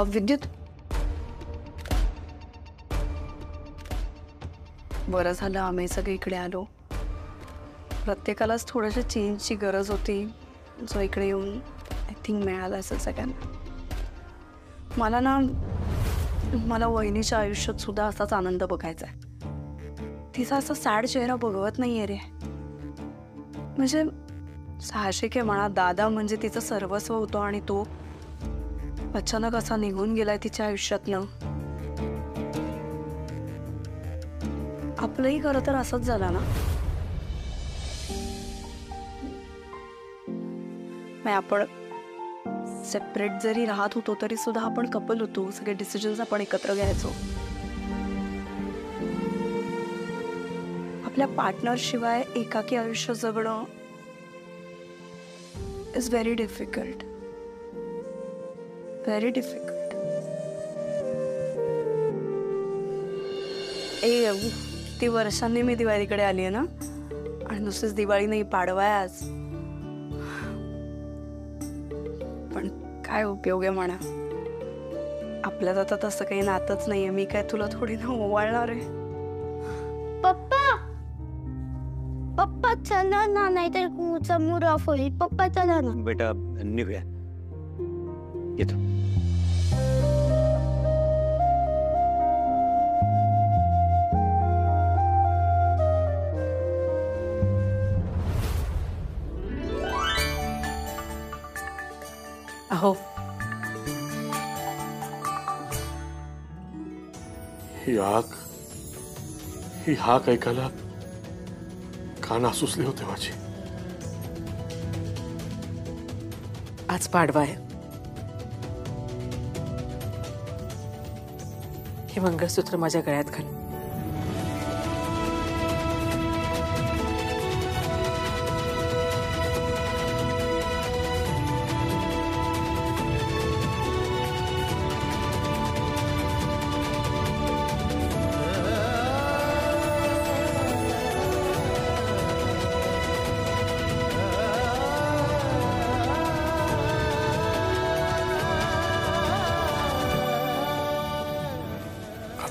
विद्युत, बरं झालं आम्ही सगळे इकडे आलो. प्रत्येकालाच थोड्याशा चेंजची गरज होती, जो इकडे येऊन आय थिंक मिळाला असेल सगळ्यांना. मला वहिनीच्या आयुष्यात सुद्धा असाच आनंद बघायचा आहे. तिचा असा सॅड चेहरा बघवत नाहीये रे. म्हणजे साहजिक आहे म्हणा, दादा म्हणजे तिचं सर्वस्व होतं आणि तो अचानक असा निघून गेलाय तिच्या आयुष्यातनं. आपलंही खरं तर असंच झालं ना. आपण सेपरेट जरी राहत होतो तरी सुद्धा आपण कपल होतो. सगळे डिसिजन्स आपण एकत्र घ्यायचो. आपल्या पार्टनर शिवाय एकाकी आयुष्य जगणं is very difficult. Very difficult. किती वर्षांनी मी दिवाळीकडे आली आहे ना, आणि नुसतीच दिवाळी नाही, पाडवा आहे आज. पण काय उपयोग आहे म्हणा, आपल्यात आता तसं काही नातच नाहीये. मी काय तुला थोडी ना ओवाळणार आहे. पप्पा पप्पा चला ना, नाहीतर समोर ऑफ होईल. पप्पा चला ना. बेटा निघूया. येतो. अहो, ही हाक ऐकायला कान आसुसले होते माझे. आज पाडवा आहे. हे मंगळसूत्र माझ्या गळ्यात घाल.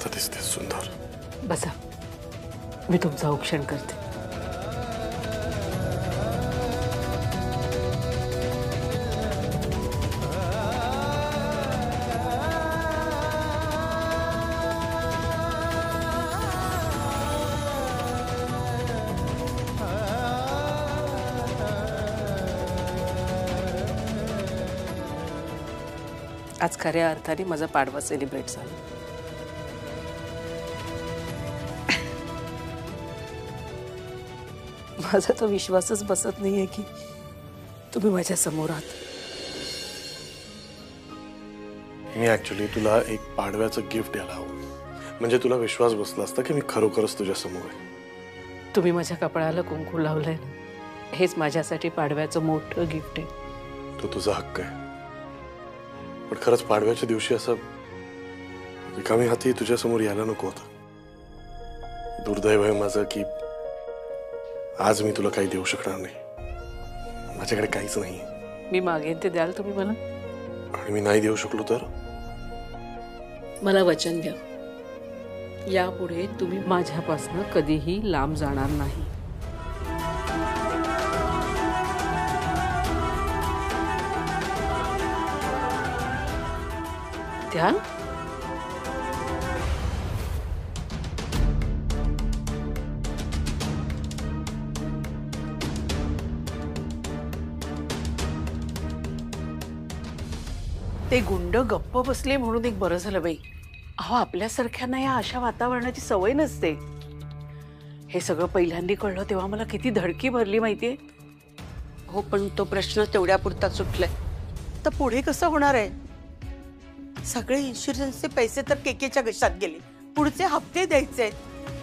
दिसते सुंदर. बसा, मी तुमचं औक्षण करते. आज खऱ्या अर्थाने माझा पाडवा सेलिब्रेट झाला. माझा तो विश्वासच बसत नाहीये की तुम्ही माझ्या समोर आहात. मी ऍक्च्युली तुला एक पाडव्याचं गिफ्ट द्यायला हवं, म्हणजे तुला विश्वास बसला असता की मी खरोखरच तुझ्या समोर आहे. तुम्ही माझ्या कपाळाला कुंकू लावलंय ना, हेच माझ्यासाठी पाडव्याचं मोठं गिफ्ट आहे. तो तुझा हक्क आहे, पण खरंच पाडव्याच्या दिवशी असं रिकामी हाती तुझ्या समोर यायला नको होतं. दुर्दैव आहे माझं की आज मी तुला काही देऊ शकणार नाही. माझ्याकडे काहीच नाही. मी मागेन ते द्याल तुम्ही मला? आणि मी नाही देऊ शकलो तर? मला वचन द्या, यापुढे तुम्ही माझ्यापासून कधीही लांब जाणार नाही. द्या. ते गुंड गप्प बसले म्हणून एक बरं झालं बाई. अहो, आपल्यासारख्यांना या अशा वातावरणाची सवय नसते. हे सगळं पहिल्यांदा कळलं तेव्हा मला किती धडकी भरली माहितीये. हो, पण तो प्रश्न तेवढ्या पुरता सुटलाय. तर पुढे कसं होणार आहे? सगळे इन्शुरन्सचे पैसे तर केकेच्या घशात गेले. पुढचे हप्ते द्यायचे आहेत,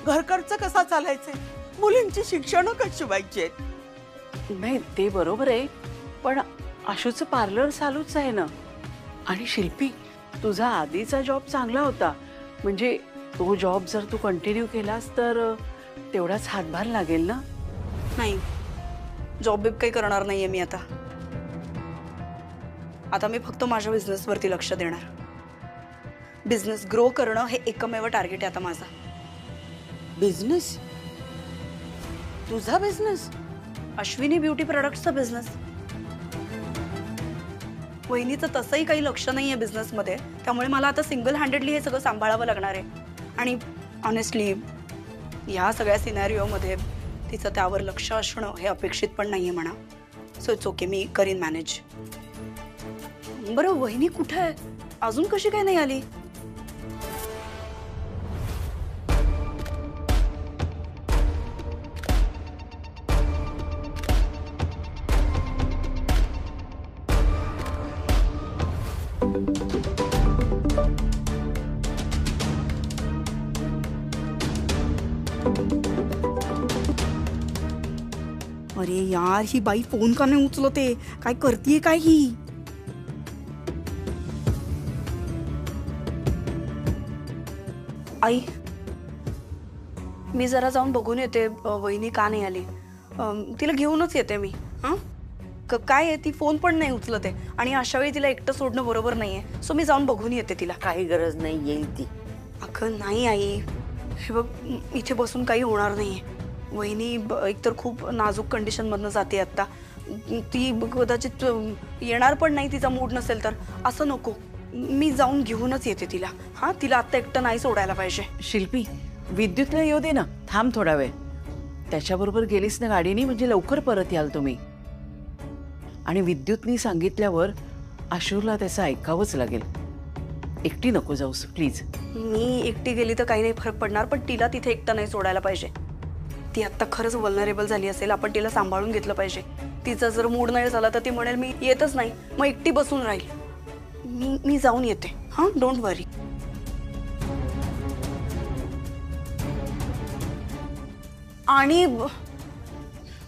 घरखर्च कसा चालायचा, मुलींची शिक्षण कशी व्हायची आहेत. नाही ते बरोबर आहे, पण आशूचं पार्लर चालूच आहे ना. आणि शिल्पी, तुझा आधीचा जॉब चांगला होता, म्हणजे तो जॉब जर तू कंटिन्यू केलास तर तेवढाच हातभार लागेल ना. नाही, जॉब बिब काही करणार नाहीये मी आता. मी फक्त माझ्या बिझनेसवरती लक्ष देणार. बिझनेस ग्रो करणं हे एकमेव टार्गेट आहे आता माझा. बिझनेस? तुझा बिझनेस? अश्विनी ब्युटी प्रोडक्ट्सचा बिझनेस. वहिनीचं तसंही काही लक्ष नाहीये बिझनेसमध्ये, त्यामुळे मला आता सिंगल हँडेडली हे सगळं सांभाळावं लागणार आहे. आणि ऑनेस्टली या सगळ्या सिनॅरिओमध्ये तिचं त्यावर लक्ष असणं हे अपेक्षित पण नाहीये म्हणा. सो इट्स ओके, मी करीन मॅनेज. बरं वहिनी कुठे आहे? अजून कशी काय नाही आली? अरे यार, ही बाई फोन का नाही उचलते? काय करतीये काय ही? आई, मी जरा जाऊन बघून येते वहिनी का नाही आली. तिला घेऊनच येते मी. हां, काय आहे, ती फोन पण नाही उचलते आणि अशा वेळी तिला एकटं सोडणं बरोबर नाहीये. सो मी जाऊन बघून येते तिला. काही गरज नाही, येईल ती. अगं नाही आई, हे बघ इथे बसून काही होणार नाहीये. वहिनी एकतर खूप नाजूक कंडिशनमधनं जाते आत्ता. ती कदाचित येणार पण नाही, तिचा मूड नसेल तर. असं नको, मी जाऊन घेऊनच येते तिला. हां, तिला आत्ता एकटं नाही सोडायला पाहिजे. शिल्पी, विद्युतला येऊ दे ना, थांब थोडा वेळ. त्याच्याबरोबर गेलीस ना गाडीनी म्हणजे लवकर परत याल तुम्ही. आणि विद्युतनी सांगितल्यावर आशूला त्याचं ऐकावंच लागेल. एकटी नको जाऊस प्लीज. मी एकटी गेली तर काही नाही फरक पडणार, पण तिला तिथे एकटं नाही सोडायला पाहिजे. ती आत्ता खरंच वल्नरेबल झाली असेल, आपण तिला सांभाळून घेतलं पाहिजे. तिचा जर मूड नाही झाला तर ती म्हणेल मी येतच नाही, मग एकटी बसून राहील. मी जाऊन येते. हां, डोंट वरी. आणि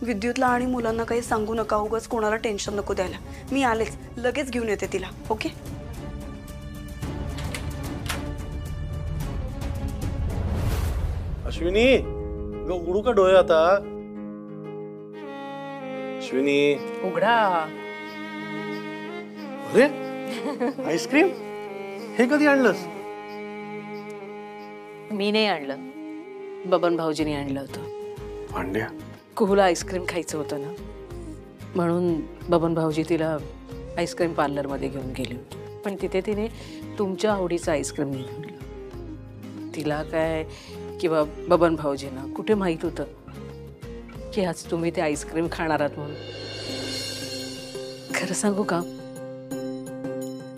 विद्युतला आणि मुलांना काही सांगू नका, उगाच कोणाला टेन्शन नको द्यायला. मी आलेच, लगेच घेऊन येते तिला. ओके? अश्विनी, उघडू का डोळे आता? अश्विनी, उघडा. अरे आईस्क्रीम हे कधी आणलंस? मी नाही आणलं, बबन भाऊजीने आणलं होतं. भांड्या, कुहूला आईस्क्रीम खायचं होतं ना, म्हणून बबन भाऊजी तिला आईस्क्रीम पार्लरमध्ये घेऊन गेली होती. पण तिथे तिने तुमच्या आवडीचं आईस्क्रीम घेऊन आणलं. तिला काय किंवा बबन भाऊजींना कुठे माहीत होतं की आज तुम्ही ते आईस्क्रीम खाणार आहात म्हणून. खरं सांगू का,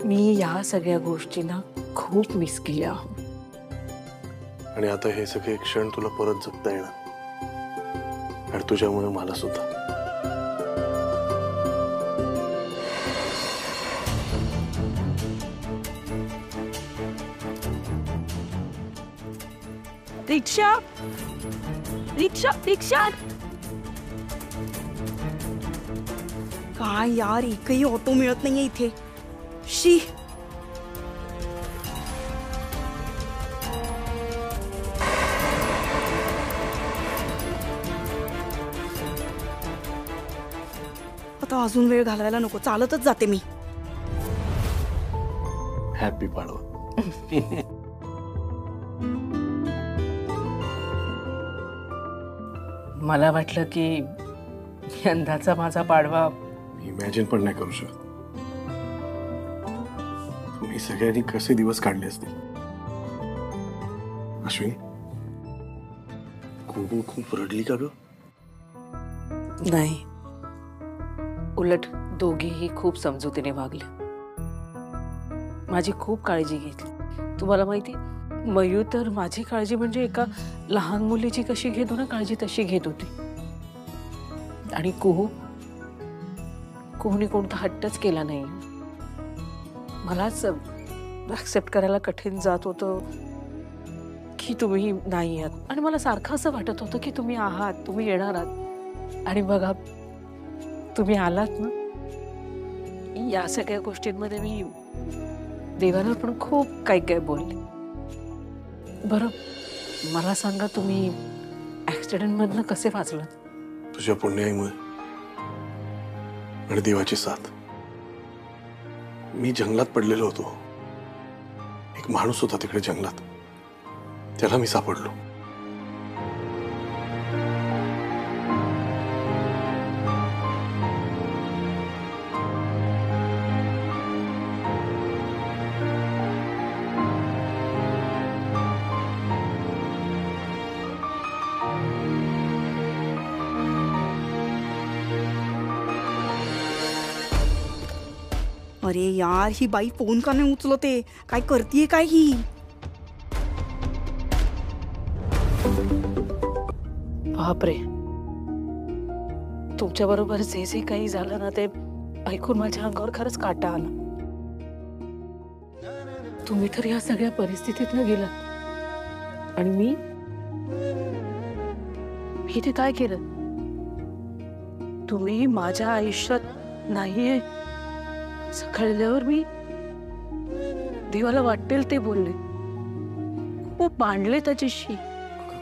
मी या सगळ्या गोष्टींना खूप मिस केल्या. आणि आता हे सगळे क्षण तुला परत जगता येणार, आणि तुझ्यामुळे मला सुद्धा. रिक्षा, रिक्षा, रिक्षा. काय यार, एकही ऑटो मिळत नाहीये इथे. शी. आता अजून वेळ घालवायला नको, चालतच जाते मी. हॅपी पाडवा. मला वाटलं की यंदाचा माझा पाडवा इमॅजिन पण नाही करू शकत तुम्ही सगळ्यांनी कसे दिवस काढले असतील. अश्विनी, खूप रडली का ग? नाही, उलट दोघीही खूप समजुतीने वागले. माझी खूप काळजी घेतली. तुम्हाला माहिती, मयू तर माझी काळजी म्हणजे एका लहान मुलीची कशी घेतो ना काळजी, तशी घेत होती. आणि कुहूने कोणता हट्टच केला नाही. मलाच ऍक्सेप्ट करायला कठीण जात होतं की तुम्ही नाही आहात. आणि मला सारखं असं वाटत होतं की तुम्ही आहात, तुम्ही येणार आहात. आणि बघा, तुम्ही आलात ना. या सगळ्या गोष्टींमध्ये मी देवाला पण खूप काही काय बोलले. बरं, मला सांगा, तुम्ही ऍक्सिडेंटमधनं कसे वाचलात? तुझ्या पुण्याईमुळे आणि देवाची साथ. मी जंगलात पडलेलो होतो. एक माणूस होता तिकडे जंगलात, त्याला मी सापडलो. अरे यार, ही बाई फोन का नाही उचलते? काय करतीये काय ही? बापरे, तुमच्या बरोबर जे जे काही झालं ना ते ऐकून माझ्या अंगावर खरंच काटा आला. तुम्ही तर या सगळ्या परिस्थितीतनं गेलात आणि मी ते काय केलं? तुम्ही माझ्या आयुष्यात नाहीये असं कळल्यावर मी देवाला वाटेल ते बोलले, खूप भांडले त्याच्याशी.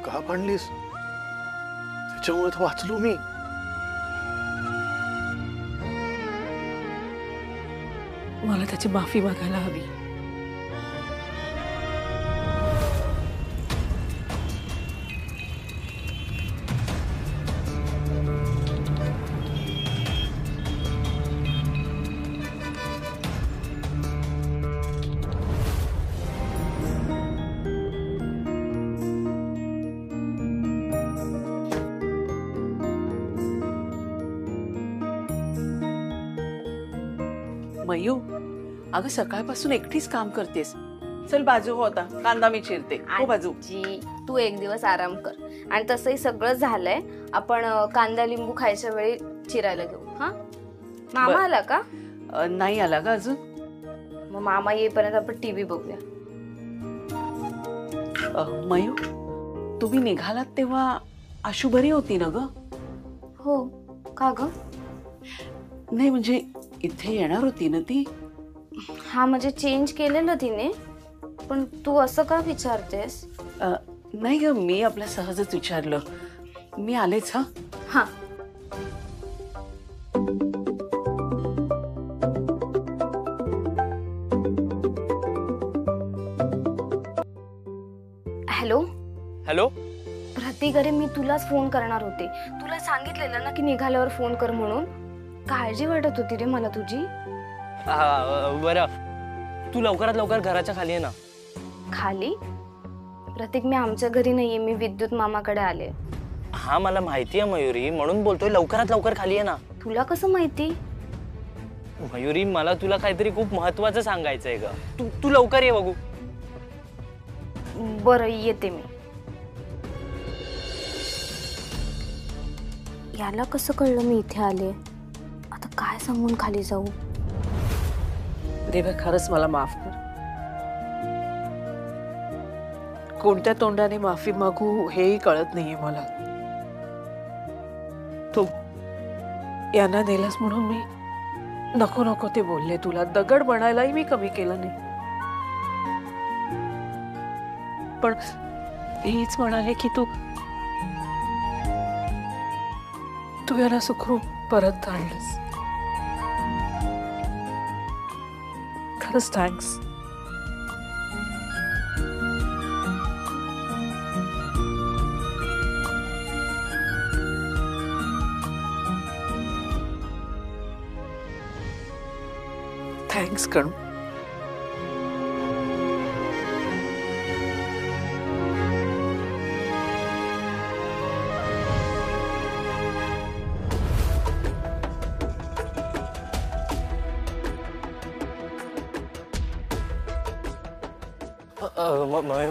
का भांडलीस? त्याच्यामुळे तर वाचलो मी. मला त्याची माफी मागायला हवी. मयू, अगं सकाळपासून एकटीच काम करतेस. चल बाजू हो, आता कांदा मी चिरते. हो बाजू. आजी, तू एक दिवस आराम कर. आणि तसंही सगळं झालंय, आपण कांदा लिंबू खायच्या वेळी चिरायला घेऊ. हा, मामा बर. आला का? नाही आला का अजून? मग मामा येईपर्यंत आपण टीव्ही बघूया. मयू, तुम्ही निघालात तेव्हा आशू बरी होती ना ग? हो. का ग? नाही म्हणजे इथे येणार होती ना ती. हा, म्हणजे चेंज केलेलं तिने. पण तू असं का विचारतेस? नाही ग, मी आपल्या सहजच विचारलं. मी आलेच. हा हा. Hello hello. प्रतीक, अरे मी तुलाच फोन करणार होते. तुला सांगितलेलं ना की निघाल्यावर फोन कर म्हणून. काळजी वाटत होती रे मला तुझी. बरं, तू लवकरात लवकर घराच्या खाली आहे ना. खाली? प्रतीक, मी आमच्या घरी नाहीये, मी विद्युत मामाकडे आले. हा मला माहिती आहे मयुरी, म्हणून बोलतोय लवकरात लवकर खाली आहे ना. तुला कसं माहिती? मयुरी, मला तुला काहीतरी खूप महत्वाचं सांगायचंय ग. तू लवकर ये बघू. बरं, येते मी. याला कसं कळलं मी इथे आले? आता काय सांगून खाली जाऊ? देवा, खरंच मला माफ कर. कोणत्या तोंडाने माफी मागू हेही कळत नाहीये मला. तू यांना नेलास म्हणून मी नको नको ते बोलले तुला. दगड बनायलाही मी कमी केलं नाही. पण हेच म्हणाले की तू याला सुखरूप परत आणलंस. खरंच थँक्स. थँक्स कणू.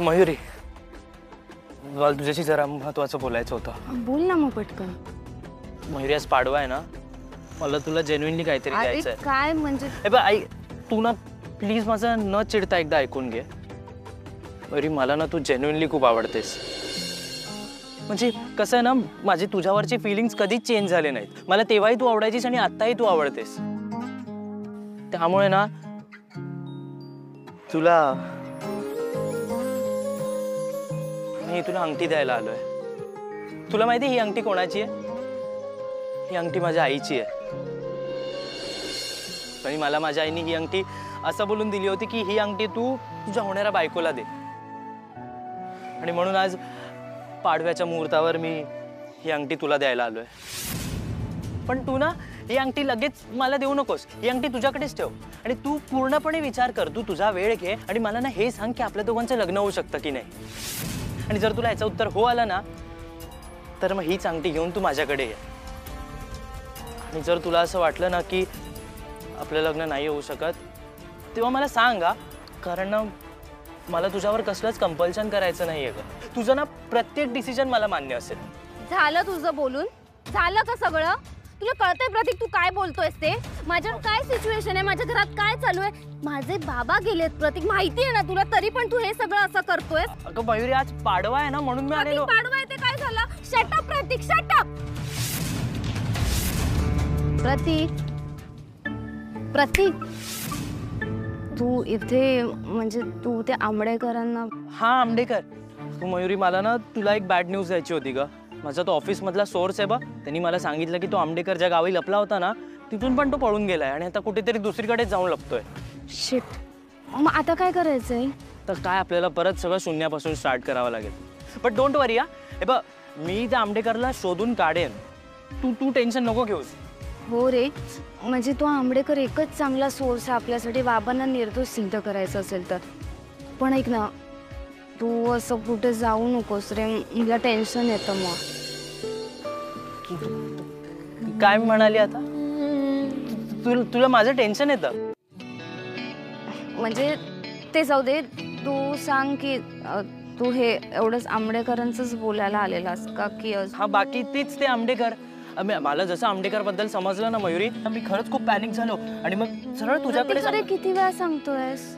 मयुरी, मला तुझ्याशी जरा महत्वाचं बोलायचं होतं. बोल ना मग पटकन. मयुरी, आज पाडवा आहे ना, मला तुला जेन्युइनली काहीतरी द्यायचंय. काय म्हणजे? आई, तू ना प्लीज माझं न चिडता एकदा ऐकून घे. मयुरी, मला ना तू जेन्युइनली खूप आवडतेस. म्हणजे कसं आहे ना, माझे तुझ्यावरचे फिलिंग्स कधीच चेंज झाले नाहीत. मला तेव्हाही तू आवडायचीस आणि आत्ताही तू आवडतेस. त्यामुळे ना मी तुला अंगठी द्यायला आलोय. तुला माहिती ही अंगठी कोणाची आहे? ही अंगठी माझ्या आईची आहे. आणि मला माझ्या आईने ही अंगठी असं बोलून दिली होती की ही अंगठी तू तुझ्या होणाऱ्या बायकोला दे, आणि म्हणून आज पाडव्याच्या मुहूर्तावर मी ही अंगठी तुला द्यायला आलोय. पण तू ना ही अंगठी लगेच मला देऊ नकोस. ही अंगठी तुझ्याकडेच ठेव आणि तू पूर्णपणे विचार कर. तू तुझा वेळ घे आणि मला ना हे सांग की आपल्या दोघांचं लग्न होऊ शकतं की नाही. आणि जर तुला याचं उत्तर हो आलं ना तर मग हीच अंगठी घेऊन तू माझ्याकडे ये. आणि जर तुला असं वाटलं ना की आपलं लग्न नाही होऊ शकत तेव्हा मला सांग हा. कारण ना मला तुझ्यावर कसलंच कंपल्शन करायचं नाहीये ग. तुझं ना प्रत्येक डिसिजन मला मान्य असेल. झालं तुझं बोलून? झालं का सगळं? तुला कळतंय प्रतीक तू काय बोलतोयस ते? माझ्या काय सिच्युएशन आहे, माझ्या घरात काय चालू आहे? माझे बाबा गेलेत प्रतीक, माहिती आहे ना तुला, तरी पण तू हे सगळं असं करतोयस. अगं मयुरी आज पाडवा आहे ना म्हणून मी आलेलो. पाडवा आहे ते काय झालं? शट अप प्रतीक, शट अप. प्रतीक, प्रतीक तू इथे म्हणजे तू ते आंबडेकरांना. हा आंबडेकर, तू मयुरी मला ना तुला एक बॅड न्यूज द्यायची होती ग. माझा तो ऑफिस मधला सोर्स आहे बा, त्यांनी मला सांगितलं की तो आंबडेकर ज्या गावी लपला होता ना तिथून पण तो पळून गेलाय आणि आता कुठेतरी दुसरीकडे जाऊन लपतोय. शिट, मग आता काय करायचंय? तर काय आपल्याला परत सगळं शून्यापासून स्टार्ट करावं लागेल. बट डोंट वरी हा. हे बघ मी त्या आंबडेकरला शोधून काढेन. तू टेन्शन नको घेऊस. हो रे, म्हणजे तो आंबडेकर एकच चांगला सोर्स आहे आपल्यासाठी बाबांना निर्दोष सिद्ध करायचं असेल तर. पण ऐक ना, तू असं कुठे जाऊ नकोस रे, मला टेन्शन येतं. मग काय म्हणाली आता? तुला माझं टेन्शन येतं? म्हणजे ते जाऊ दे, तू सांग की तू हे एवढंच आंबडेकरांचंच बोलायला आलेलास का की? हा, बाकी तेच ते आंबडेकर. मला जसं आंबडेकर बद्दल समजलं ना मयुरी, मी खरंच खूप पॅनिक झालो आणि मग सरळ तुझ्याकडे. किती वेळा सांगतोयस?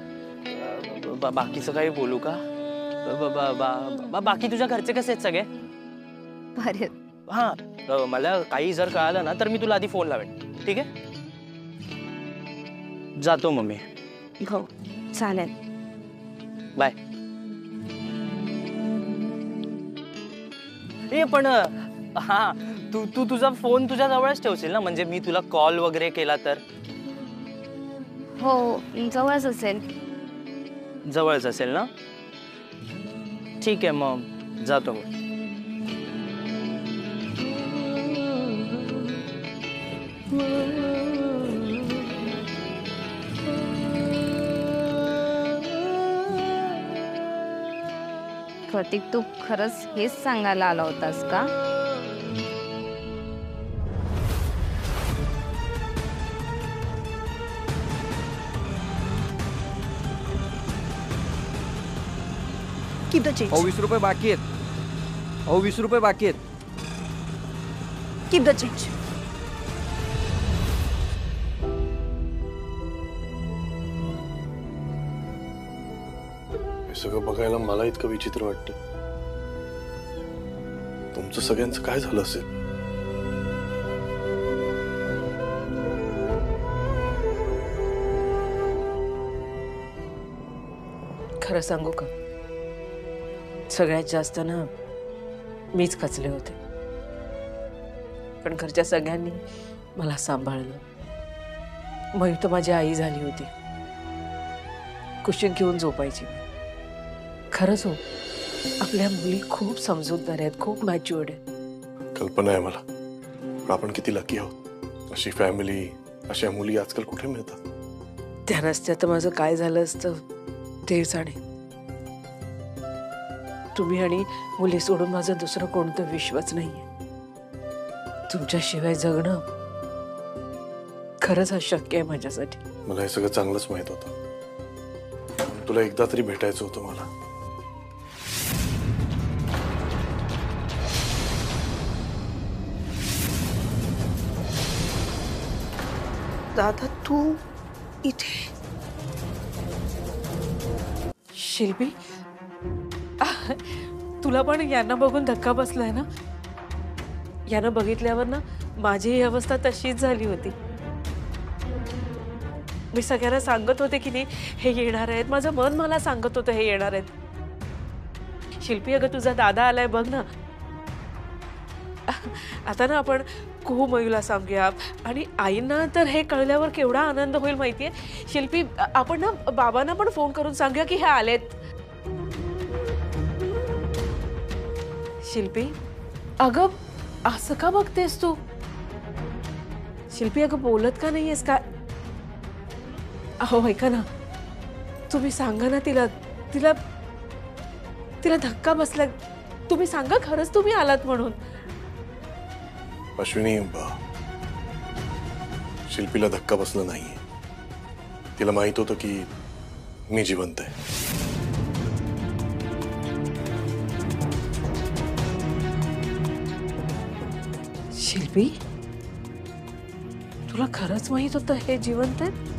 बाकीचं काही बोलू का? बाकी तुझ्या घरचे कसे आहेत सगळे? बरे. हा, मला काही जर कळालं ना तर मी तुला आधी फोन लावेन. ठीक आहे, जातो मग मी. हो चालेल, बाय. ए पण हा, तू तुझा फोन तुझ्या जवळच ठेवशील ना, म्हणजे मी तुला कॉल वगैरे केला तर? हो जवळच असेल. जवळच असेल ना? ठीक आहे, मग जातो मग. प्रतीक, तू खरंच हेच सांगायला आला होतास का? Keep the change. 20 रुपये बाकी आहेत. 20 रुपये बाकी आहेत. Keep the change. हे सगळं बघायला मला इतकं विचित्र वाटतं. तुमचं सगळ्यांचं काय झालं असेल? खरं सांगू का, सगळ्यात जास्त ना मीच खचले होते. पण घरच्या सगळ्यांनी मला सांभाळलं. मयू तर माझी आई झाली होती. कुशीत घेऊन झोपायची. खरंच हो, आपल्या मुली खूप समजूतदार आहेत, खूप मॅच्युअर्ड आहेत. कल्पना आहे मला, पण आपण किती लकी आहोत. अशी फॅमिली, अशा मुली आजकाल कुठे मिळतात? त्या नसत्या तर माझं काय झालं असतं ते जाणे. तुम्ही आणि मुली सोडून माझं दुसरं कोणतं विश्वच नाहीये. तुमच्याशिवाय जगणं खरंच अशक्य आहे माझ्यासाठी. मला हे सगळं चांगलंच माहित होतं. तुला एकदा तरी भेटायचं होतं मला. दादा तू इथे? शिल्पी, तुला पण यांना बघून धक्का बसलाय ना? यांना बघितल्यावर ना माझी ही अवस्था तशीच झाली होती. मी सगळ्यांना सांगत होते की नाही हे येणार आहेत. माझं मन मला सांगत होतं हे येणार आहेत. शिल्पी, अगं तुझा दादा आलाय बघ ना. आता ना आपण नको मयूला सांगूया. आणि आईंना तर हे कळल्यावर केवढा आनंद होईल माहितीये. शिल्पी, आपण ना बाबांना पण फोन करून सांगूया की हे आलेत. शिल्पी, अगं असं का बघतेस तू? शिल्पी, अगं बोलत का नाहीयेस का? अहो ऐका ना, तुम्ही सांगा ना तिला. तिला तिला धक्का बसला. तुम्ही सांगा खरंच तुम्ही आलात म्हणून. अश्विनी, शिल्पीला धक्का बसला नाहीये. तिला माहित होतं की मी जिवंत आहे. शिल्पी, तुला खरंच माहित होतं हे जिवंत आहेत?